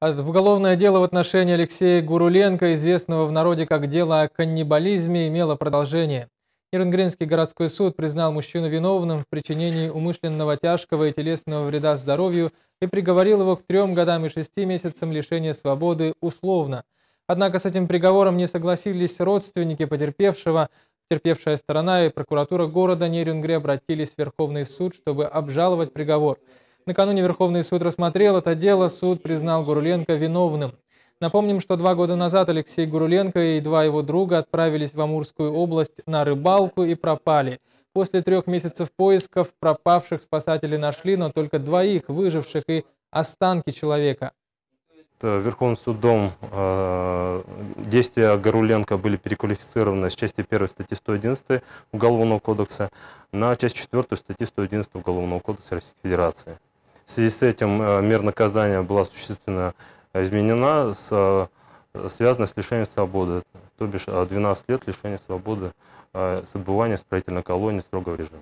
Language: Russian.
Уголовное дело в отношении Алексея Гуруленко, известного в народе как дело о каннибализме, имело продолжение. Нерюнгринский городской суд признал мужчину виновным в причинении умышленного тяжкого и телесного вреда здоровью и приговорил его к 3 годам и 6 месяцам лишения свободы условно. Однако с этим приговором не согласились родственники потерпевшего. Терпевшая сторона и прокуратура города Нерюнгри обратились в Верховный суд, чтобы обжаловать приговор. Накануне Верховный суд рассмотрел это дело, суд признал Гуруленко виновным. Напомним, что 2 года назад Алексей Гуруленко и 2 его друга отправились в Амурскую область на рыбалку и пропали. После 3 месяцев поисков пропавших спасатели нашли, но только 2 выживших и останки человека. Верховным судом действия Гуруленко были переквалифицированы с части 1 статьи 111 Уголовного кодекса на часть 4 статьи 111 Уголовного кодекса Российской Федерации. В связи с этим мера наказания была существенно изменена, связана с лишением свободы, то бишь 12 лет лишения свободы с отбывания в исправительной колонии строгого режима.